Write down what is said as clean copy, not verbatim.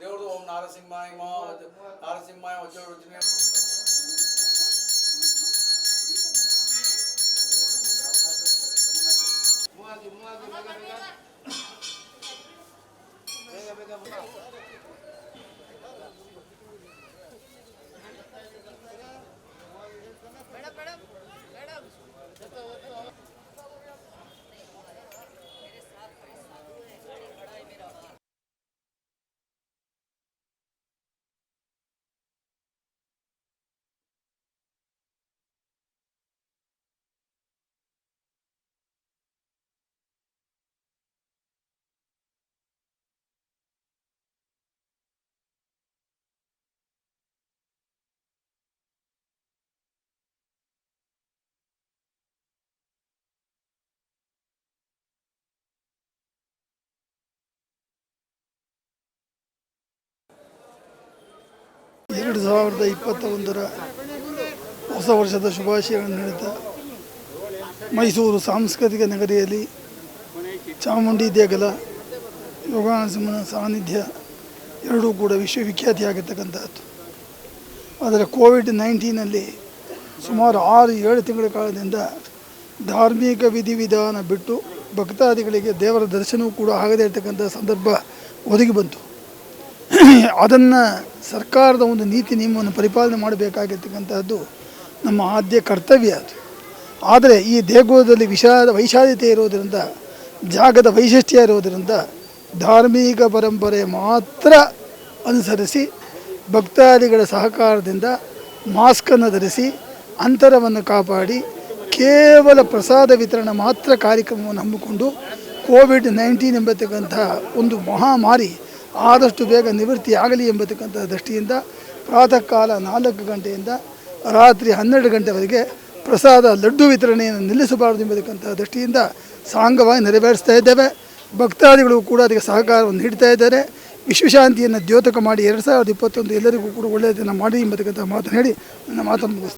దేవుడు ఓಂ నారసింహాయ నారసింహాయ వచ్చాడు. ಎರಡು 2021 ಹೊಸ ವರ್ಷದ ಶುಭಾಶಯಗಳನ್ನು ನೀಡುತ್ತಾ ಮೈಸೂರು ಸಾಂಸ್ಕೃತಿಕ ನಗರಿಯಲ್ಲಿ ಚಾಮುಂಡಿ ದೇಗುಲ ಯೋಗಾನಂದನ ಸಾನ್ನಿಧ್ಯ ಎರಡೂ ಕೂಡ ವಿಶ್ವವಿಖ್ಯಾತಿಯಾಗಿರ್ತಕ್ಕಂಥದ್ದು. ಆದರೆ ಕೋವಿಡ್-19ನಲ್ಲಿ ಸುಮಾರು 6-7 ತಿಂಗಳ ಕಾಲದಿಂದ ಧಾರ್ಮಿಕ ವಿಧಿವಿಧಾನ ಬಿಟ್ಟು ಭಕ್ತಾದಿಗಳಿಗೆ ದೇವರ ದರ್ಶನವೂ ಕೂಡ ಆಗದೇ ಇರತಕ್ಕಂಥ ಸಂದರ್ಭ ಒದಗಿ ಬಂತು. ಅದನ್ನು ಸರ್ಕಾರದ ಒಂದು ನೀತಿ ನಿಯಮವನ್ನು ಪರಿಪಾಲನೆ ಮಾಡಬೇಕಾಗಿರ್ತಕ್ಕಂಥದ್ದು ನಮ್ಮ ಆದ್ಯ ಕರ್ತವ್ಯ ಅದು. ಆದರೆ ಈ ದೇಗುಲದಲ್ಲಿ ವೈಶಾಲ್ಯತೆ ಇರೋದರಿಂದ, ಜಾಗದ ವೈಶಿಷ್ಟ್ಯ ಇರೋದರಿಂದ ಧಾರ್ಮಿಕ ಪರಂಪರೆ ಮಾತ್ರ ಅನುಸರಿಸಿ ಭಕ್ತಾದಿಗಳ ಸಹಕಾರದಿಂದ ಮಾಸ್ಕನ್ನು ಧರಿಸಿ ಅಂತರವನ್ನು ಕಾಪಾಡಿ ಕೇವಲ ಪ್ರಸಾದ ವಿತರಣೆ ಮಾತ್ರ ಕಾರ್ಯಕ್ರಮವನ್ನು ಹಮ್ಮಿಕೊಂಡು ಕೋವಿಡ್-19 ಎಂಬತಕ್ಕಂಥ ಒಂದು ಮಹಾಮಾರಿ ಆದಷ್ಟು ಬೇಗ ನಿವೃತ್ತಿ ಆಗಲಿ ಎಂಬತಕ್ಕಂಥ ದೃಷ್ಟಿಯಿಂದ ಪ್ರಾತಃ ಕಾಲ 4 ಗಂಟೆಯಿಂದ ರಾತ್ರಿ 12 ಗಂಟೆವರೆಗೆ ಪ್ರಸಾದ ಲಡ್ಡು ವಿತರಣೆಯನ್ನು ನಿಲ್ಲಿಸಬಾರದು ಎಂಬತಕ್ಕಂಥ ದೃಷ್ಟಿಯಿಂದ ಸಾಂಗವಾಗಿ ನೆರವೇರಿಸ್ತಾ ಇದ್ದೇವೆ. ಭಕ್ತಾದಿಗಳು ಕೂಡ ಅದಕ್ಕೆ ಸಹಕಾರವನ್ನು ನೀಡ್ತಾ ಇದ್ದಾರೆ. ವಿಶ್ವಶಾಂತಿಯನ್ನು ದ್ಯೋತಕ ಮಾಡಿ 2021 ಎಲ್ಲರಿಗೂ ಕೂಡ ಒಳ್ಳೆಯದನ್ನು ಮಾಡಿ ಎಂಬತಕ್ಕಂಥ ಮಾತನ್ನು ಹೇಳಿ ನನ್ನ ಮಾತನ್ನು ಮುಗಿಸ್ತೀನಿ.